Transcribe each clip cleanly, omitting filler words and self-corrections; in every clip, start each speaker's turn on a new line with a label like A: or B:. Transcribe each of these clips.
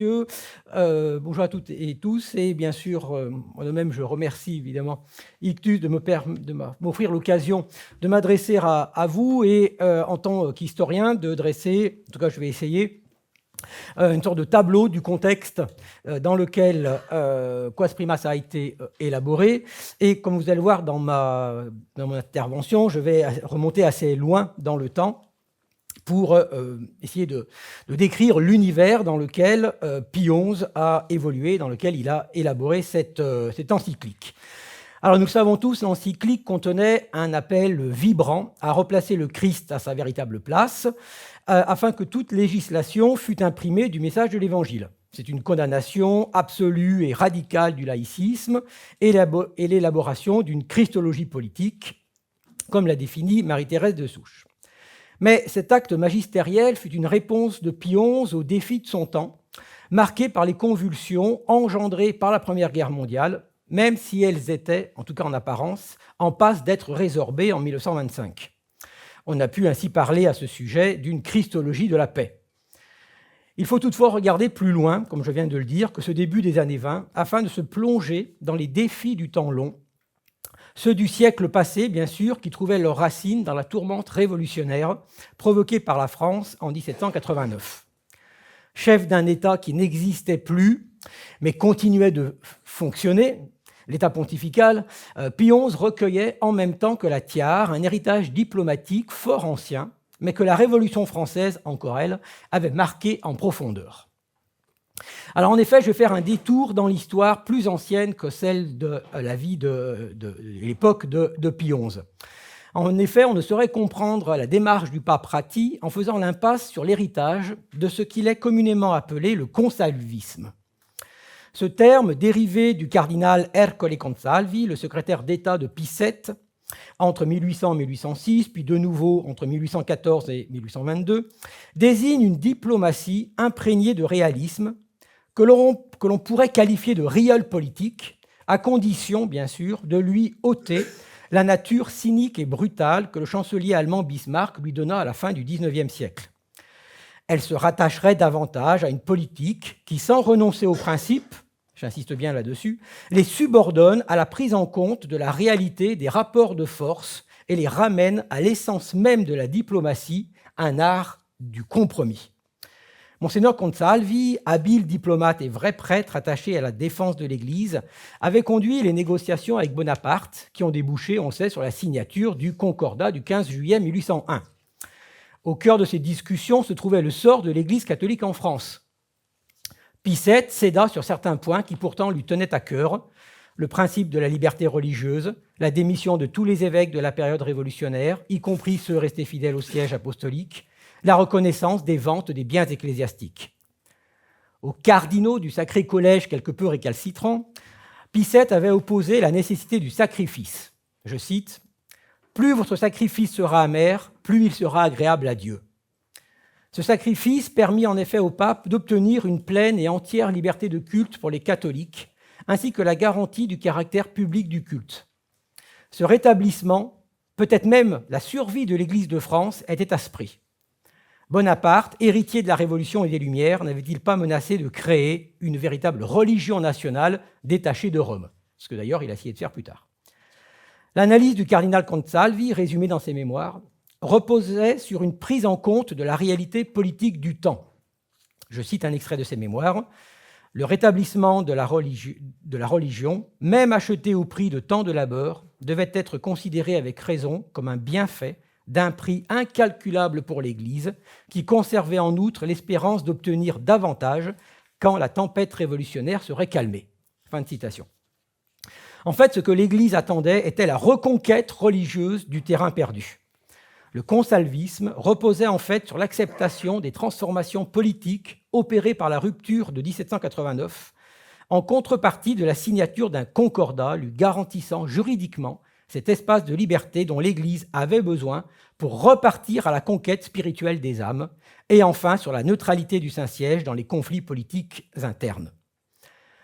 A: Bonjour à toutes et tous et bien sûr, moi de même je remercie évidemment Ictus de m'offrir l'occasion de m'adresser à vous et en tant qu'historien de dresser, en tout cas je vais essayer, une sorte de tableau du contexte dans lequel Quas Primas a été élaboré. Et comme vous allez voir dans mon intervention, je vais remonter assez loin dans le temps pour essayer de décrire l'univers dans lequel Pie XI a évolué, dans lequel il a élaboré cette encyclique. Alors nous savons tous, l'encyclique contenait un appel vibrant à replacer le Christ à sa véritable place, afin que toute législation fût imprimée du message de l'Évangile. C'est une condamnation absolue et radicale du laïcisme et l'élaboration d'une christologie politique, comme l'a défini Marie-Thérèse de Souche. Mais cet acte magistériel fut une réponse de Pie XI aux défis de son temps, marqué par les convulsions engendrées par la Première Guerre mondiale, même si elles étaient, en tout cas en apparence, en passe d'être résorbées en 1925. On a pu ainsi parler à ce sujet d'une christologie de la paix. Il faut toutefois regarder plus loin, comme je viens de le dire, que ce début des années 20, afin de se plonger dans les défis du temps long, ceux du siècle passé, bien sûr, qui trouvaient leurs racines dans la tourmente révolutionnaire provoquée par la France en 1789. Chef d'un État qui n'existait plus, mais continuait de fonctionner, l'État pontifical, Pie XI recueillait en même temps que la tiare un héritage diplomatique fort ancien, mais que la Révolution française, encore elle, avait marqué en profondeur. Alors en effet, je vais faire un détour dans l'histoire plus ancienne que celle de la vie de l'époque de Pie XI. En effet, on ne saurait comprendre la démarche du pape Ratti en faisant l'impasse sur l'héritage de ce qu'il est communément appelé le consalvisme. Ce terme, dérivé du cardinal Ercole Consalvi, le secrétaire d'État de Pie VII, entre 1800 et 1806, puis de nouveau entre 1814 et 1822, désigne une diplomatie imprégnée de réalisme que l'on pourrait qualifier de realpolitik, à condition, bien sûr, de lui ôter la nature cynique et brutale que le chancelier allemand Bismarck lui donna à la fin du XIXe siècle. Elle se rattacherait davantage à une politique qui, sans renoncer aux principes, j'insiste bien là-dessus, les subordonne à la prise en compte de la réalité des rapports de force et les ramène à l'essence même de la diplomatie, un art du compromis. Monseigneur Consalvi, habile diplomate et vrai prêtre attaché à la défense de l'Église, avait conduit les négociations avec Bonaparte qui ont débouché, on sait, sur la signature du Concordat du 15 juillet 1801. Au cœur de ces discussions se trouvait le sort de l'Église catholique en France. Pie VII céda sur certains points qui pourtant lui tenaient à cœur, le principe de la liberté religieuse, la démission de tous les évêques de la période révolutionnaire, y compris ceux restés fidèles au siège apostolique, la reconnaissance des ventes des biens ecclésiastiques. Aux cardinaux du Sacré Collège quelque peu récalcitrants, Pie VII avait opposé la nécessité du sacrifice. Je cite, « Plus votre sacrifice sera amer, plus il sera agréable à Dieu. » Ce sacrifice permit en effet au pape d'obtenir une pleine et entière liberté de culte pour les catholiques, ainsi que la garantie du caractère public du culte. Ce rétablissement, peut-être même la survie de l'Église de France, était à ce prix. Bonaparte, héritier de la Révolution et des Lumières, n'avait-il pas menacé de créer une véritable religion nationale détachée de Rome? Ce que d'ailleurs il a essayé de faire plus tard. L'analyse du cardinal Consalvi, résumée dans ses mémoires, reposait sur une prise en compte de la réalité politique du temps. Je cite un extrait de ses mémoires. « Le rétablissement de la religion, même acheté au prix de tant de labeur, devait être considéré avec raison comme un bienfait d'un prix incalculable pour l'Église, qui conservait en outre l'espérance d'obtenir davantage quand la tempête révolutionnaire serait calmée. » Fin de citation. En fait, ce que l'Église attendait était la reconquête religieuse du terrain perdu. Le consalvisme reposait en fait sur l'acceptation des transformations politiques opérées par la rupture de 1789, en contrepartie de la signature d'un concordat lui garantissant juridiquement cet espace de liberté dont l'Église avait besoin pour repartir à la conquête spirituelle des âmes, et enfin sur la neutralité du Saint-Siège dans les conflits politiques internes.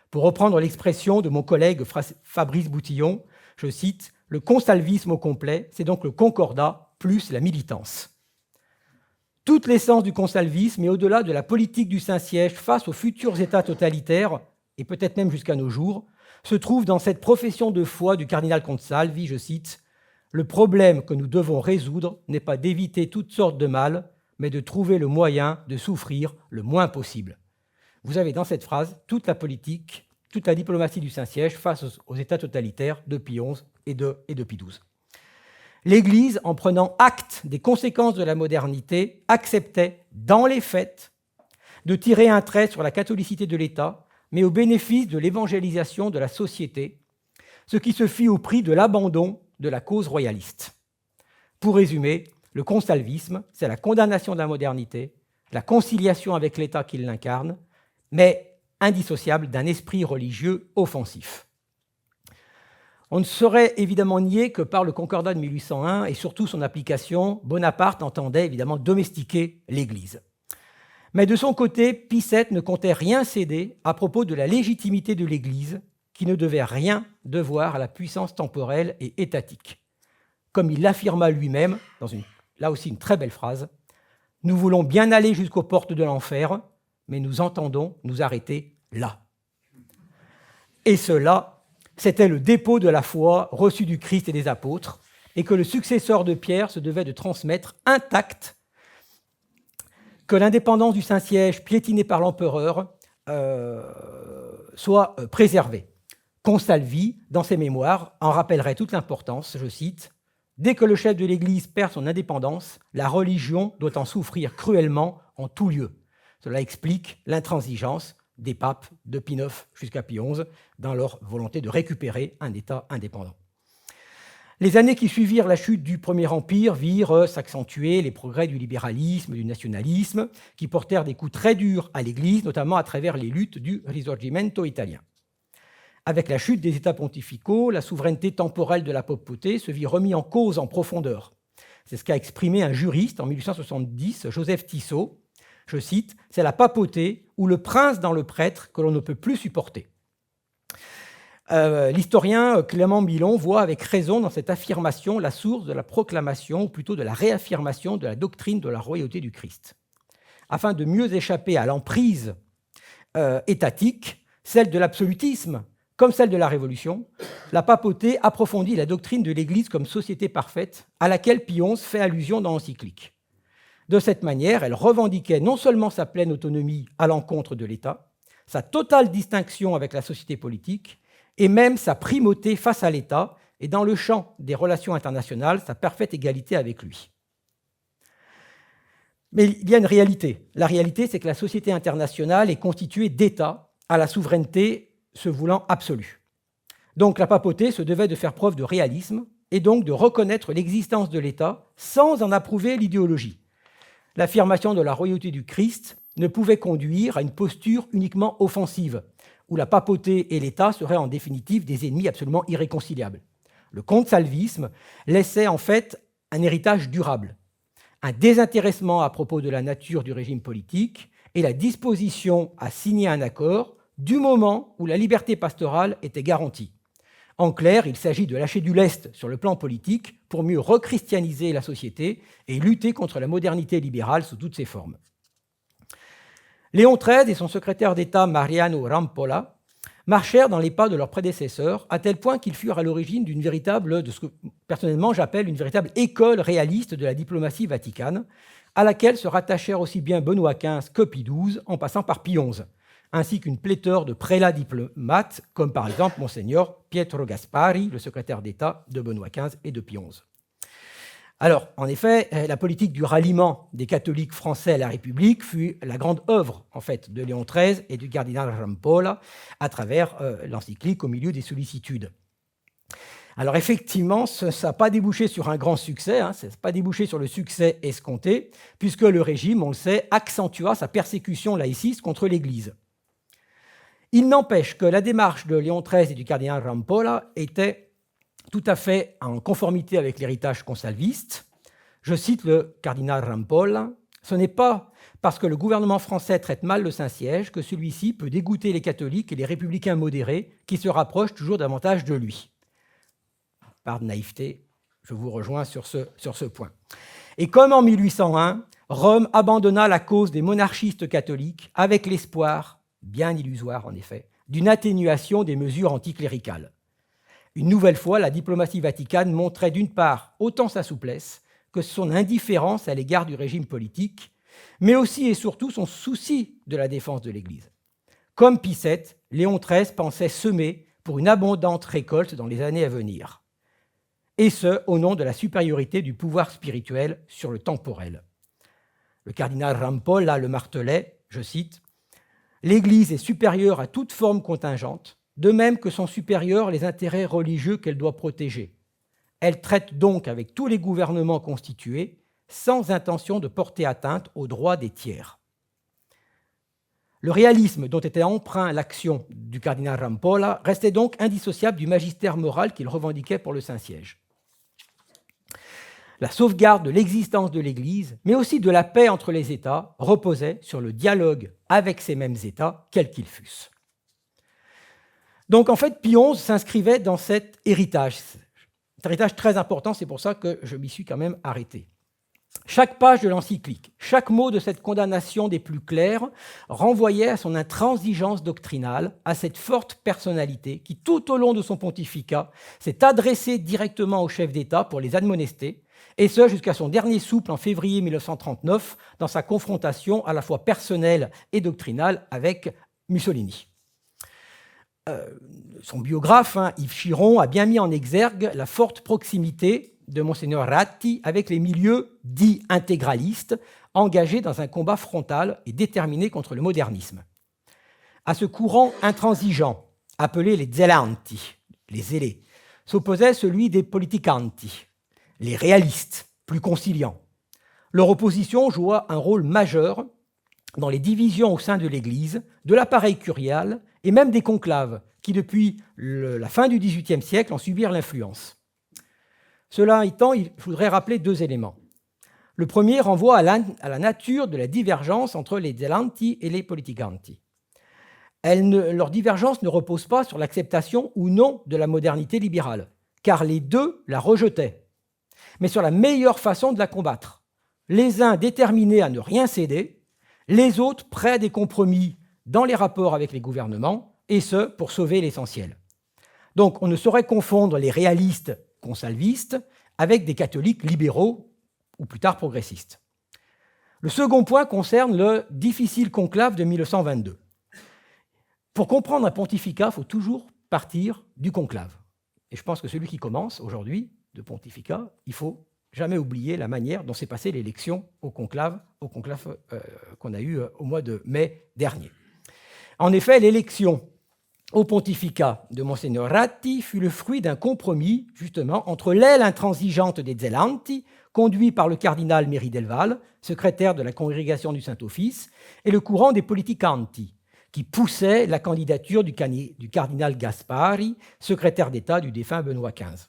A: Pour reprendre l'expression de mon collègue Fabrice Boutillon, je cite, « Le consalvisme au complet, c'est donc le concordat plus la militance. » Toute l'essence du consalvisme et au-delà de la politique du Saint-Siège face aux futurs États totalitaires, et peut-être même jusqu'à nos jours, se trouve dans cette profession de foi du cardinal Consalvi, je cite, « Le problème que nous devons résoudre n'est pas d'éviter toutes sortes de mal, mais de trouver le moyen de souffrir le moins possible. » Vous avez dans cette phrase toute la politique, toute la diplomatie du Saint-Siège face aux États totalitaires de Pie XI et de Pie XII. L'Église, en prenant acte des conséquences de la modernité, acceptait, dans les faits, de tirer un trait sur la catholicité de l'État, mais au bénéfice de l'évangélisation de la société, ce qui se fit au prix de l'abandon de la cause royaliste. Pour résumer, le consalvisme, c'est la condamnation de la modernité, la conciliation avec l'État qui l'incarne, mais indissociable d'un esprit religieux offensif. On ne saurait évidemment nier que par le Concordat de 1801 et surtout son application, Bonaparte entendait évidemment domestiquer l'Église. Mais de son côté, Pie VII ne comptait rien céder à propos de la légitimité de l'Église, qui ne devait rien devoir à la puissance temporelle et étatique. Comme il l'affirma lui-même, dans là aussi une très belle phrase, « Nous voulons bien aller jusqu'aux portes de l'enfer, mais nous entendons nous arrêter là. » Et cela, c'était le dépôt de la foi reçue du Christ et des apôtres, et que le successeur de Pierre se devait de transmettre intact, que l'indépendance du Saint-Siège, piétinée par l'empereur, soit préservée. Consalvi, dans ses mémoires, en rappellerait toute l'importance, je cite, « Dès que le chef de l'Église perd son indépendance, la religion doit en souffrir cruellement en tout lieu. » Cela explique l'intransigeance des papes de Pie IX jusqu'à Pie XI dans leur volonté de récupérer un État indépendant. Les années qui suivirent la chute du Premier Empire virent s'accentuer les progrès du libéralisme, du nationalisme, qui portèrent des coups très durs à l'Église, notamment à travers les luttes du Risorgimento italien. Avec la chute des États pontificaux, la souveraineté temporelle de la papauté se vit remise en cause en profondeur. C'est ce qu'a exprimé un juriste en 1870, Joseph Tissot. Je cite, « C'est la papauté ou le prince dans le prêtre que l'on ne peut plus supporter. » L'historien Clément Milon voit avec raison dans cette affirmation la source de la proclamation, ou plutôt de la réaffirmation de la doctrine de la royauté du Christ. Afin de mieux échapper à l'emprise étatique, celle de l'absolutisme, comme celle de la Révolution, la papauté approfondit la doctrine de l'Église comme société parfaite, à laquelle Pie XI fait allusion dans l'encyclique. De cette manière, elle revendiquait non seulement sa pleine autonomie à l'encontre de l'État, sa totale distinction avec la société politique, et même sa primauté face à l'État, et dans le champ des relations internationales, sa parfaite égalité avec lui. Mais il y a une réalité. La réalité, c'est que la société internationale est constituée d'États à la souveraineté se voulant absolue. Donc la papauté se devait de faire preuve de réalisme, et donc de reconnaître l'existence de l'État sans en approuver l'idéologie. L'affirmation de la royauté du Christ ne pouvait conduire à une posture uniquement offensive, où la papauté et l'État seraient en définitive des ennemis absolument irréconciliables. Le consalvisme laissait en fait un héritage durable, un désintéressement à propos de la nature du régime politique et la disposition à signer un accord du moment où la liberté pastorale était garantie. En clair, il s'agit de lâcher du lest sur le plan politique pour mieux rechristianiser la société et lutter contre la modernité libérale sous toutes ses formes. Léon XIII et son secrétaire d'État Mariano Rampolla marchèrent dans les pas de leurs prédécesseurs, à tel point qu'ils furent à l'origine d'une véritable, de ce que personnellement j'appelle une véritable école réaliste de la diplomatie vaticane, à laquelle se rattachèrent aussi bien Benoît XV que Pie XII, en passant par Pie XI, ainsi qu'une pléthore de prélats diplomates, comme par exemple Monseigneur Pietro Gasparri, le secrétaire d'État de Benoît XV et de Pie XI. Alors, en effet, la politique du ralliement des catholiques français à la République fut la grande œuvre en fait, de Léon XIII et du cardinal Rampolla à travers l'encyclique Au milieu des sollicitudes. Alors effectivement, ça n'a pas débouché sur un grand succès, ça n'a pas débouché sur le succès escompté, puisque le régime, on le sait, accentua sa persécution laïciste contre l'Église. Il n'empêche que la démarche de Léon XIII et du cardinal Rampolla était tout à fait en conformité avec l'héritage consalviste. Je cite le cardinal Rampolla, « Ce n'est pas parce que le gouvernement français traite mal le Saint-Siège que celui-ci peut dégoûter les catholiques et les républicains modérés qui se rapprochent toujours davantage de lui. » Par naïveté, je vous rejoins sur ce point. Et comme en 1801, Rome abandonna la cause des monarchistes catholiques avec l'espoir, bien illusoire en effet, d'une atténuation des mesures anticléricales. Une nouvelle fois, la diplomatie vaticane montrait d'une part autant sa souplesse que son indifférence à l'égard du régime politique, mais aussi et surtout son souci de la défense de l'Église. Comme Pie VII, Léon XIII pensait semer pour une abondante récolte dans les années à venir, et ce, au nom de la supériorité du pouvoir spirituel sur le temporel. Le cardinal Rampolla le martelait, je cite, « L'Église est supérieure à toute forme contingente, de même que sont supérieurs les intérêts religieux qu'elle doit protéger. Elle traite donc avec tous les gouvernements constitués, sans intention de porter atteinte aux droits des tiers. » Le réalisme dont était empreint l'action du cardinal Rampolla restait donc indissociable du magistère moral qu'il revendiquait pour le Saint-Siège. La sauvegarde de l'existence de l'Église, mais aussi de la paix entre les États, reposait sur le dialogue avec ces mêmes États, quels qu'ils fussent. Donc en fait, Pie XI s'inscrivait dans cet héritage très important, c'est pour ça que je m'y suis quand même arrêté. Chaque page de l'encyclique, chaque mot de cette condamnation des plus clairs renvoyait à son intransigeance doctrinale, à cette forte personnalité qui, tout au long de son pontificat, s'est adressée directement aux chefs d'État pour les admonester, et ce jusqu'à son dernier souffle en février 1939, dans sa confrontation à la fois personnelle et doctrinale avec Mussolini. Son biographe, Yves Chiron, a bien mis en exergue la forte proximité de Monseigneur Ratti avec les milieux dits intégralistes, engagés dans un combat frontal et déterminé contre le modernisme. À ce courant intransigeant, appelé les zelanti, les zélés, s'opposait celui des politicanti, les réalistes, plus conciliants. Leur opposition joua un rôle majeur dans les divisions au sein de l'Église, de l'appareil curial et même des conclaves, qui depuis la fin du XVIIIe siècle en subirent l'influence. Cela étant, je voudrais rappeler deux éléments. Le premier renvoie à la nature de la divergence entre les zelanti et les politicanti. Leur divergence ne repose pas sur l'acceptation ou non de la modernité libérale, car les deux la rejetaient, mais sur la meilleure façon de la combattre. Les uns déterminés à ne rien céder, les autres prêts à des compromis dans les rapports avec les gouvernements, et ce, pour sauver l'essentiel. Donc, on ne saurait confondre les réalistes consalvistes avec des catholiques libéraux ou plus tard progressistes. Le second point concerne le difficile conclave de 1922. Pour comprendre un pontificat, il faut toujours partir du conclave. Et je pense que celui qui commence aujourd'hui de pontificat, il ne faut jamais oublier la manière dont s'est passée l'élection au conclave qu'on a eu au mois de mai dernier. En effet, l'élection au pontificat de Monseigneur Ratti fut le fruit d'un compromis, justement, entre l'aile intransigeante des zelanti, conduit par le cardinal Méry del Val, secrétaire de la congrégation du Saint-Office, et le courant des politicanti, qui poussait la candidature du cardinal Gaspari, secrétaire d'État du défunt Benoît XV.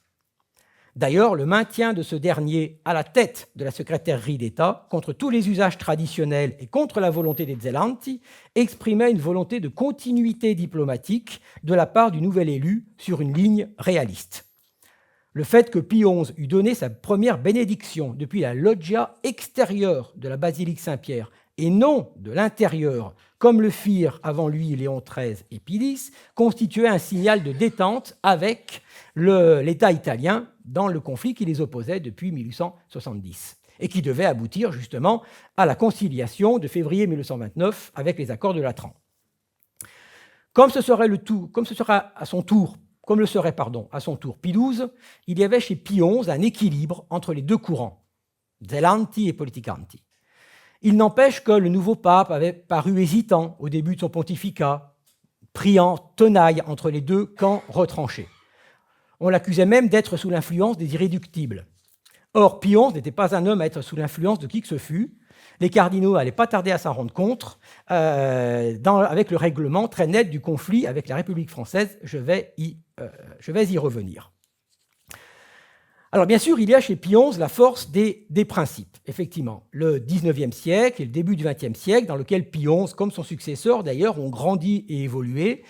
A: D'ailleurs, le maintien de ce dernier à la tête de la secrétairerie d'État, contre tous les usages traditionnels et contre la volonté des zelanti, exprimait une volonté de continuité diplomatique de la part du nouvel élu sur une ligne réaliste. Le fait que Pie XI eût donné sa première bénédiction depuis la loggia extérieure de la basilique Saint-Pierre et non de l'intérieur, comme le firent avant lui Léon XIII et Pie X, constituait un signal de détente avec l'État italien dans le conflit qui les opposait depuis 1870 et qui devait aboutir justement à la conciliation de février 1929 avec les accords de Latran. Comme le serait à son tour Pie XII, il y avait chez Pie XI un équilibre entre les deux courants, zelanti et politicanti. Il n'empêche que le nouveau pape avait paru hésitant au début de son pontificat, pris en tenaille entre les deux camps retranchés. On l'accusait même d'être sous l'influence des irréductibles. Or, Pie XI n'était pas un homme à être sous l'influence de qui que ce fût. Les cardinaux n'allaient pas tarder à s'en rendre compte avec le règlement très net du conflit avec la République française. Je vais y revenir. Alors bien sûr, il y a chez Pie XI la force des principes. Effectivement, le XIXe siècle et le début du XXe siècle, dans lequel Pie XI, comme son successeur d'ailleurs, ont grandi et évolué,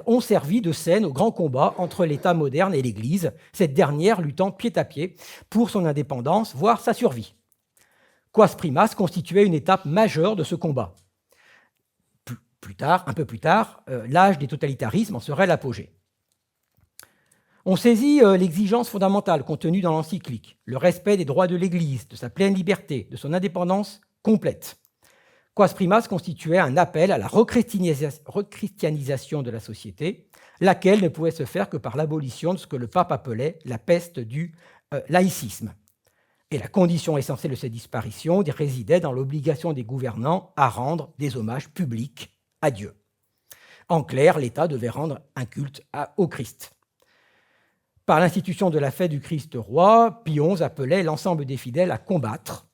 A: ont servi de scène au grand combat entre l'État moderne et l'Église, cette dernière luttant pied à pied pour son indépendance, voire sa survie. Quas primas constituait une étape majeure de ce combat. Un peu plus tard, l'âge des totalitarismes en serait l'apogée. On saisit l'exigence fondamentale contenue dans l'encyclique, le respect des droits de l'Église, de sa pleine liberté, de son indépendance complète. Quas primas constituait un appel à la rechristianisation de la société, laquelle ne pouvait se faire que par l'abolition de ce que le pape appelait la peste du laïcisme. Et la condition essentielle de cette disparition résidait dans l'obligation des gouvernants à rendre des hommages publics à Dieu. En clair, l'État devait rendre un culte au Christ. Par l'institution de la fête du Christ roi, Pie XI appelait l'ensemble des fidèles à combattre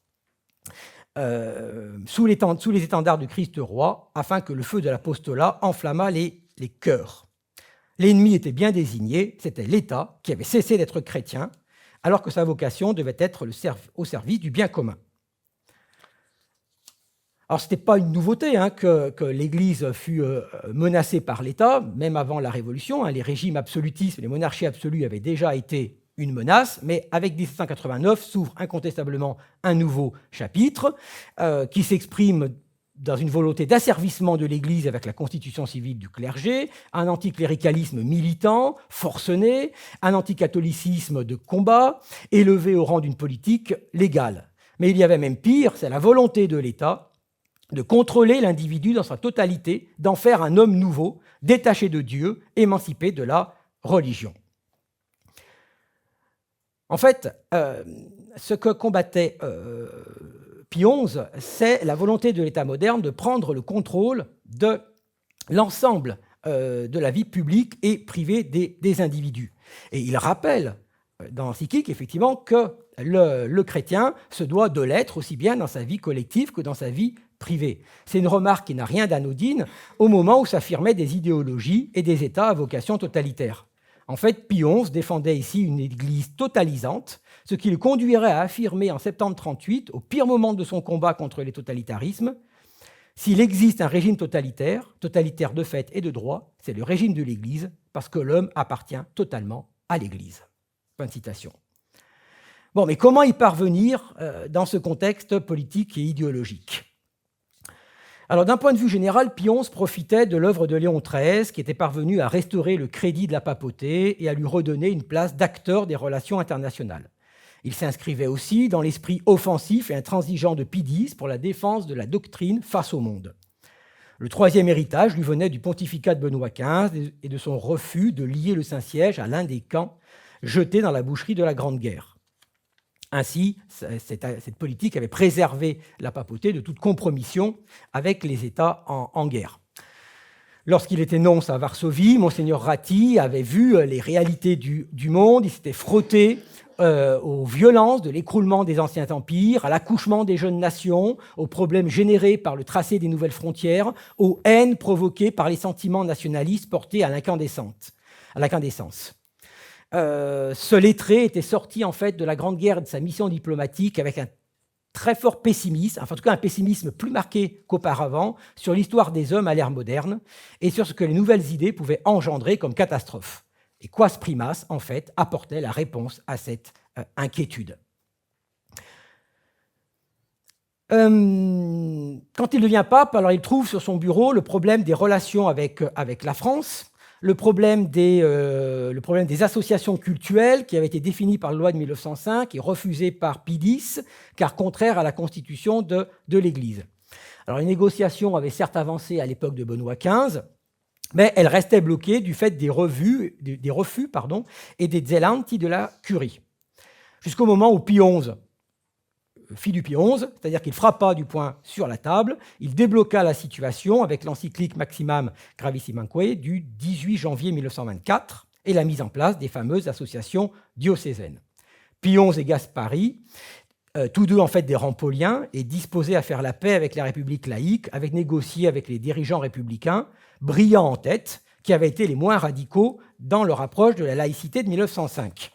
A: sous les étendards du Christ roi, afin que le feu de l'apostolat enflammât les cœurs. L'ennemi était bien désigné, c'était l'État qui avait cessé d'être chrétien, alors que sa vocation devait être au service du bien commun. Alors, ce n'était pas une nouveauté que l'Église fût menacée par l'État, même avant la Révolution. Les régimes absolutistes, les monarchies absolues avaient déjà été une menace, mais avec 1789 s'ouvre incontestablement un nouveau chapitre qui s'exprime dans une volonté d'asservissement de l'Église avec la constitution civile du clergé, un anticléricalisme militant, forcené, un anticatholicisme de combat, élevé au rang d'une politique légale. Mais il y avait même pire, c'est la volonté de l'État de contrôler l'individu dans sa totalité, d'en faire un homme nouveau, détaché de Dieu, émancipé de la religion. En fait, ce que combattait Pie XI, c'est la volonté de l'État moderne de prendre le contrôle de l'ensemble de la vie publique et privée des individus. Et il rappelle dans l'encyclique, effectivement, que le chrétien se doit de l'être aussi bien dans sa vie collective que dans sa vie privée. C'est une remarque qui n'a rien d'anodine au moment où s'affirmaient des idéologies et des États à vocation totalitaire. En fait, Pie XI défendait ici une Église totalisante, ce qui le conduirait à affirmer en septembre 1938, au pire moment de son combat contre les totalitarismes, s'il existe un régime totalitaire de fait et de droit, c'est le régime de l'Église, parce que l'homme appartient totalement à l'Église. Fin de citation. Bon, mais comment y parvenir dans ce contexte politique et idéologique ? Alors, d'un point de vue général, Pie XI profitait de l'œuvre de Léon XIII, qui était parvenu à restaurer le crédit de la papauté et à lui redonner une place d'acteur des relations internationales. Il s'inscrivait aussi dans l'esprit offensif et intransigeant de Pie X pour la défense de la doctrine face au monde. Le troisième héritage lui venait du pontificat de Benoît XV et de son refus de lier le Saint-Siège à l'un des camps jetés dans la boucherie de la Grande Guerre. Ainsi, cette politique avait préservé la papauté de toute compromission avec les États en guerre. Lorsqu'il était nonce à Varsovie, Monseigneur Ratti avait vu les réalités du monde, il s'était frotté aux violences de l'écroulement des anciens empires, à l'accouchement des jeunes nations, aux problèmes générés par le tracé des nouvelles frontières, aux haines provoquées par les sentiments nationalistes portés à l'incandescence. Ce lettré était sorti en fait de la Grande Guerre et de sa mission diplomatique avec un très fort pessimisme, enfin en tout cas un pessimisme plus marqué qu'auparavant sur l'histoire des hommes à l'ère moderne et sur ce que les nouvelles idées pouvaient engendrer comme catastrophe. Et Quas primas, en fait, apportait la réponse à cette inquiétude. Quand il devient pape, alors il trouve sur son bureau le problème des relations avec la France, le problème des associations cultuelles qui avaient été définies par la loi de 1905 et refusées par Pie X, car contraires à la constitution de l'Église. Alors les négociations avaient certes avancé à l'époque de Benoît XV, mais elles restaient bloquées du fait des refus et des zelanti de la curie. Jusqu'au moment où Pie XI fit du Pie XI, c'est-à-dire qu'il frappa du poing sur la table, il débloqua la situation avec l'encyclique Maximam Gravissimumque du 18 janvier 1924 et la mise en place des fameuses associations diocésaines. Pie XI et Gaspari, tous deux en fait des rampoliens et disposés à faire la paix avec la République laïque, avaient négocié avec les dirigeants républicains, brillants en tête, qui avaient été les moins radicaux dans leur approche de la laïcité de 1905.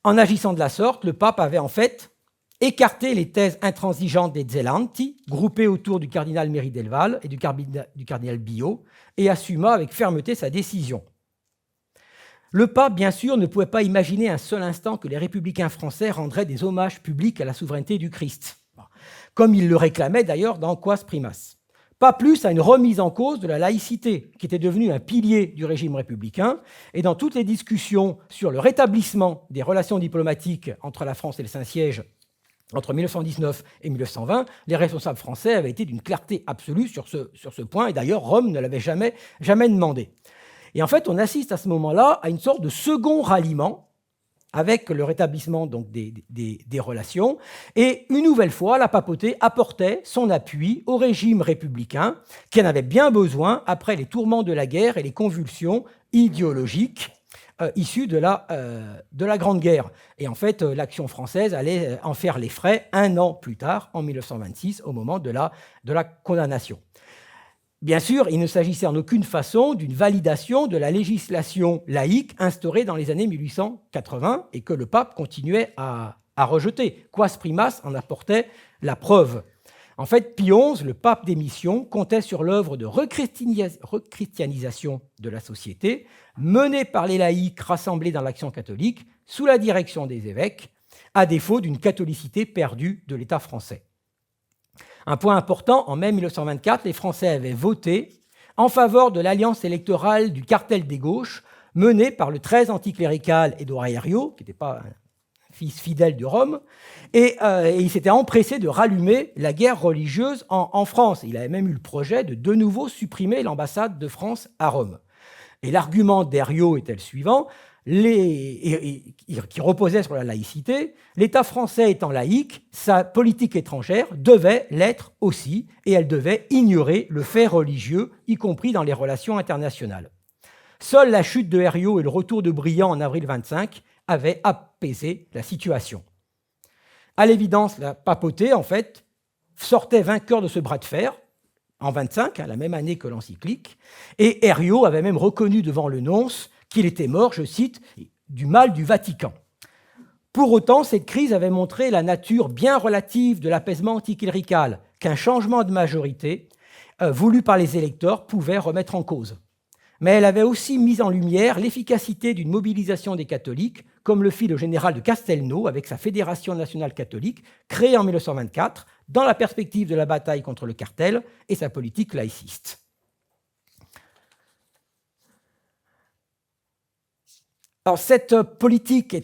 A: En agissant de la sorte, le pape avait en fait écarté les thèses intransigeantes des zelanti, groupées autour du cardinal Méry del Val et du cardinal Billot, et assuma avec fermeté sa décision. Le pape, bien sûr, ne pouvait pas imaginer un seul instant que les républicains français rendraient des hommages publics à la souveraineté du Christ, comme il le réclamait d'ailleurs dans Quas Primas. Pas plus à une remise en cause de la laïcité, qui était devenue un pilier du régime républicain, et dans toutes les discussions sur le rétablissement des relations diplomatiques entre la France et le Saint-Siège entre 1919 et 1920, les responsables français avaient été d'une clarté absolue sur ce point, et d'ailleurs Rome ne l'avait jamais demandé. Et en fait, on assiste à ce moment-là à une sorte de second ralliement, avec le rétablissement donc, des relations. Et une nouvelle fois, la papauté apportait son appui au régime républicain, qui en avait bien besoin après les tourments de la guerre et les convulsions idéologiques issues de la Grande Guerre. Et en fait, l'action française allait en faire les frais un an plus tard, en 1926, au moment de la condamnation. Bien sûr, il ne s'agissait en aucune façon d'une validation de la législation laïque instaurée dans les années 1880 et que le pape continuait à rejeter. Quas Primas en apportait la preuve. En fait, Pie XI, le pape d'émission, comptait sur l'œuvre de rechristianisation de la société menée par les laïcs rassemblés dans l'Action catholique sous la direction des évêques, à défaut d'une catholicité perdue de l'État français. Un point important, en mai 1924, les Français avaient voté en faveur de l'alliance électorale du cartel des gauches menée par le très anticlérical Édouard Herriot, qui n'était pas un fils fidèle de Rome, et il s'était empressé de rallumer la guerre religieuse en France. Il avait même eu le projet de nouveau supprimer l'ambassade de France à Rome. Et l'argument d'Herriot était le suivant, qui reposait sur la laïcité. L'État français étant laïque, sa politique étrangère devait l'être aussi, et elle devait ignorer le fait religieux, y compris dans les relations internationales. Seule la chute de Herriot et le retour de Briand en avril 25 avaient apaisé la situation. À l'évidence, la papauté, en fait, sortait vainqueur de ce bras de fer, en 25, la même année que l'encyclique, et Herriot avait même reconnu devant le nonce qu'il était mort, je cite, du mal du Vatican. Pour autant, cette crise avait montré la nature bien relative de l'apaisement anticlérical qu'un changement de majorité voulu par les électeurs pouvait remettre en cause. Mais elle avait aussi mis en lumière l'efficacité d'une mobilisation des catholiques, comme le fit le général de Castelnau avec sa Fédération nationale catholique, créée en 1924, dans la perspective de la bataille contre le cartel et sa politique laïciste. Alors, cette politique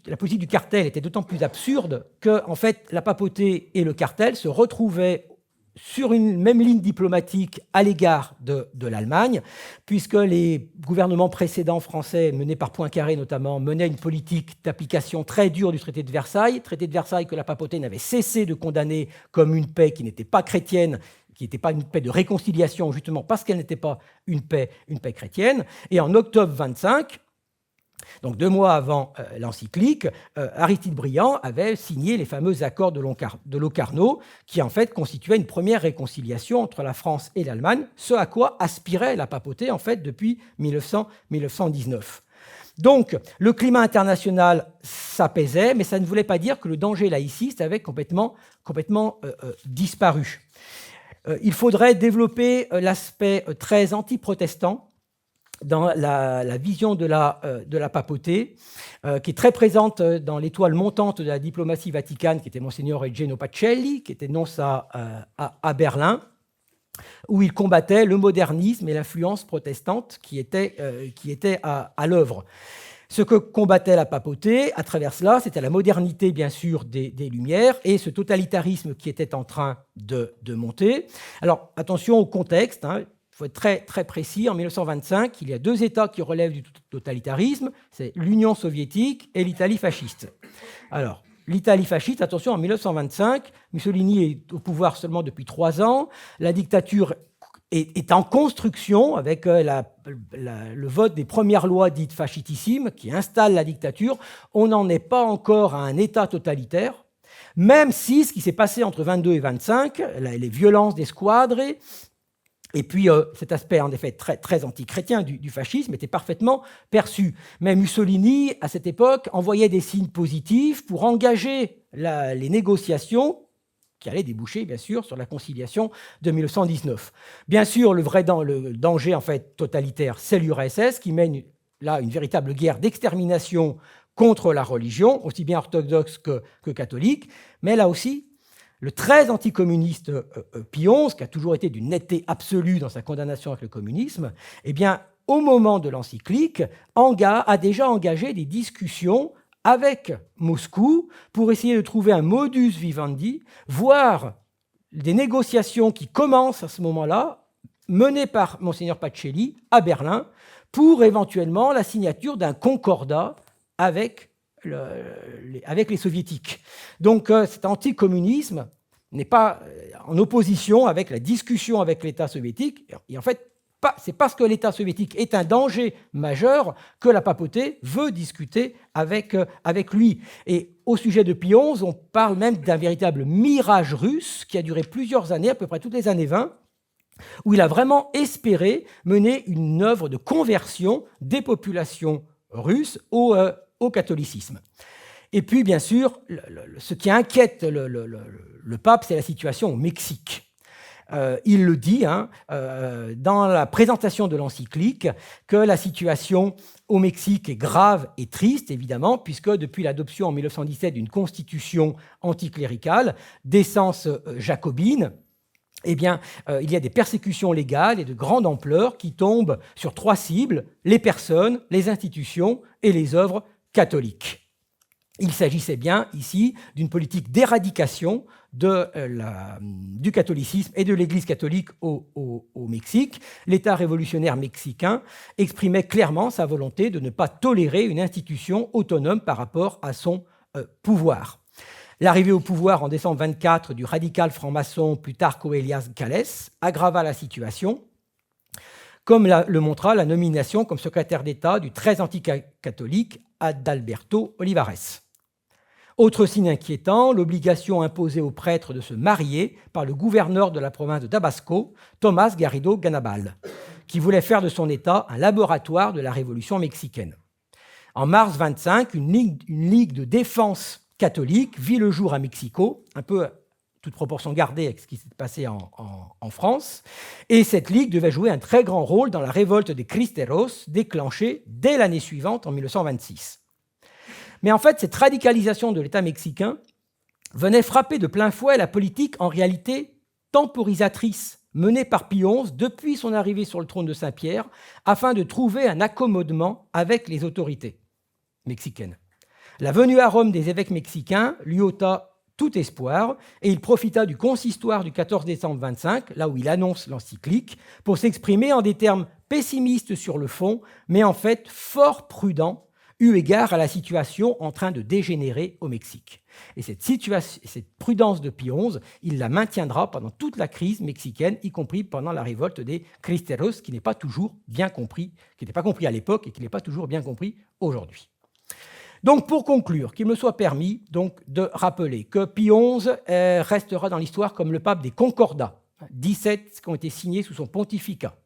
A: la politique du cartel était d'autant plus absurde que, en fait, la papauté et le cartel se retrouvaient sur une même ligne diplomatique à l'égard de l'Allemagne, puisque les gouvernements précédents français, menés par Poincaré notamment, menaient une politique d'application très dure du traité de Versailles que la papauté n'avait cessé de condamner comme une paix qui n'était pas chrétienne, qui n'était pas une paix de réconciliation, justement parce qu'elle n'était pas une paix chrétienne. Et en octobre 25, donc 2 mois avant l'encyclique, Aristide Briand avait signé les fameux accords de Locarno, qui en fait constituaient une première réconciliation entre la France et l'Allemagne, ce à quoi aspirait la papauté en fait depuis 1919. Donc le climat international s'apaisait, mais ça ne voulait pas dire que le danger laïciste avait complètement disparu. Il faudrait développer l'aspect très anti-protestant dans la vision de la papauté, qui est très présente dans l'étoile montante de la diplomatie vaticane, qui était Monseigneur Eugenio Pacelli, qui était nonce à Berlin, où il combattait le modernisme et l'influence protestante qui était à l'œuvre. Ce que combattait la papauté, à travers cela, c'était la modernité, bien sûr, des Lumières et ce totalitarisme qui était en train de monter. Alors, attention au contexte, hein. Il faut être très, très précis. En 1925, il y a 2 États qui relèvent du totalitarisme, c'est l'Union soviétique et l'Italie fasciste. Alors, l'Italie fasciste, attention, en 1925, Mussolini est au pouvoir seulement depuis 3 ans, la dictature est en construction avec le vote des premières lois dites fascitissimes qui installent la dictature. On n'en est pas encore à un État totalitaire, même si ce qui s'est passé entre 22 et 25, les violences des squadres, et puis, cet aspect, en effet, très, très anti-chrétien du fascisme était parfaitement perçu. Mais Mussolini, à cette époque, envoyait des signes positifs pour engager les négociations qui allaient déboucher, bien sûr, sur la conciliation de 1919. Bien sûr, le danger, en fait, totalitaire, c'est l'URSS qui mène là une véritable guerre d'extermination contre la religion, aussi bien orthodoxe que catholique, mais là aussi, le très anticommuniste Pie XI, qui a toujours été d'une netteté absolue dans sa condamnation avec le communisme, eh bien, au moment de l'encyclique, a déjà engagé des discussions avec Moscou pour essayer de trouver un modus vivendi, voire des négociations qui commencent à ce moment-là, menées par Mgr Pacelli à Berlin, pour éventuellement la signature d'un concordat avec les soviétiques. Donc cet anticommunisme n'est pas en opposition avec la discussion avec l'État soviétique. Et en fait, c'est parce que l'État soviétique est un danger majeur que la papauté veut discuter avec lui. Et au sujet de Pie XI, on parle même d'un véritable mirage russe qui a duré plusieurs années, à peu près toutes les années 20, où il a vraiment espéré mener une œuvre de conversion des populations russes au catholicisme. Et puis, bien sûr, ce qui inquiète le pape, c'est la situation au Mexique. Il le dit dans la présentation de l'encyclique que la situation au Mexique est grave et triste, évidemment, puisque depuis l'adoption en 1917 d'une constitution anticléricale d'essence jacobine, eh bien, il y a des persécutions légales et de grande ampleur qui tombent sur 3 cibles, les personnes, les institutions et les œuvres catholiques. Il s'agissait bien ici d'une politique d'éradication du catholicisme et de l'Église catholique au Mexique. L'État révolutionnaire mexicain exprimait clairement sa volonté de ne pas tolérer une institution autonome par rapport à son pouvoir. L'arrivée au pouvoir en décembre 24 du radical franc-maçon Plutarco Elias Calles aggrava la situation, comme le montra la nomination comme secrétaire d'État du très anticatholique Adalberto Olivares. Autre signe inquiétant, l'obligation imposée aux prêtres de se marier par le gouverneur de la province de Tabasco, Tomás Garrido Ganabal, qui voulait faire de son État un laboratoire de la révolution mexicaine. En mars 25, une ligue de défense catholique vit le jour à Mexico, un peu toute proportion gardée avec ce qui s'est passé en France, et cette ligue devait jouer un très grand rôle dans la révolte des Cristeros déclenchée dès l'année suivante, en 1926. Mais en fait, cette radicalisation de l'État mexicain venait frapper de plein fouet la politique en réalité temporisatrice menée par Pie XI depuis son arrivée sur le trône de Saint-Pierre afin de trouver un accommodement avec les autorités mexicaines. La venue à Rome des évêques mexicains lui ôta tout espoir et il profita du consistoire du 14 décembre 25, là où il annonce l'encyclique, pour s'exprimer en des termes pessimistes sur le fond, mais en fait fort prudents eu égard à la situation en train de dégénérer au Mexique. Et cette prudence de Pie XI, il la maintiendra pendant toute la crise mexicaine, y compris pendant la révolte des Cristeros, qui n'est pas toujours bien compris, qui n'était pas compris à l'époque et qui n'est pas toujours bien compris aujourd'hui. Donc, pour conclure, qu'il me soit permis donc, de rappeler que Pie XI restera dans l'histoire comme le pape des concordats, 17 qui ont été signés sous son pontificat.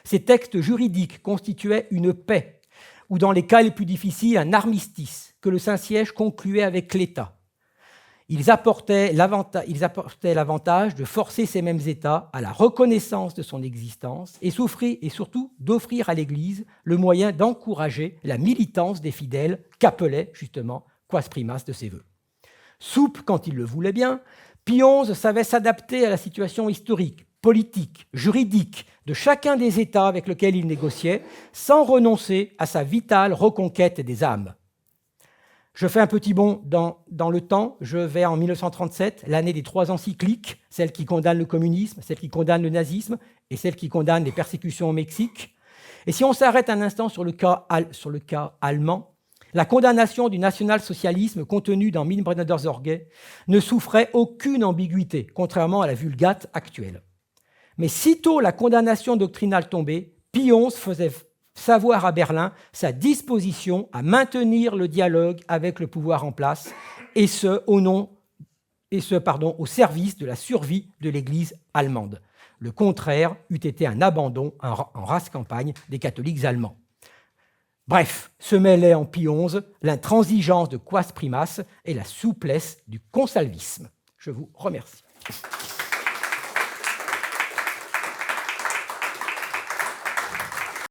A: Ces textes juridiques constituaient une paix, ou dans les cas les plus difficiles, un armistice que le Saint-Siège concluait avec l'État. Ils apportaient l'avantage de forcer ces mêmes États à la reconnaissance de son existence et surtout d'offrir à l'Église le moyen d'encourager la militance des fidèles qu'appelait justement Quas Primas de ses vœux. Souple quand il le voulait bien, Pie XI savait s'adapter à la situation historique, politique, juridique de chacun des États avec lesquels il négociait, sans renoncer à sa vitale reconquête des âmes. Je fais un petit bond dans le temps, je vais en 1937, l'année des 3 encycliques, celle qui condamne le communisme, celle qui condamne le nazisme et celle qui condamne les persécutions au Mexique. Et si on s'arrête un instant sur le cas allemand, la condamnation du national-socialisme contenue dans Mein Brennender Sorge ne souffrait aucune ambiguïté, contrairement à la Vulgate actuelle. Mais sitôt la condamnation doctrinale tombée, Pie XI faisait savoir à Berlin sa disposition à maintenir le dialogue avec le pouvoir en place, et ce, au service de la survie de l'Église allemande. Le contraire eût été un abandon en race campagne des catholiques allemands. Bref, se mêlaient en Pie XI l'intransigeance de Quas Primas et la souplesse du consalvisme. Je vous remercie.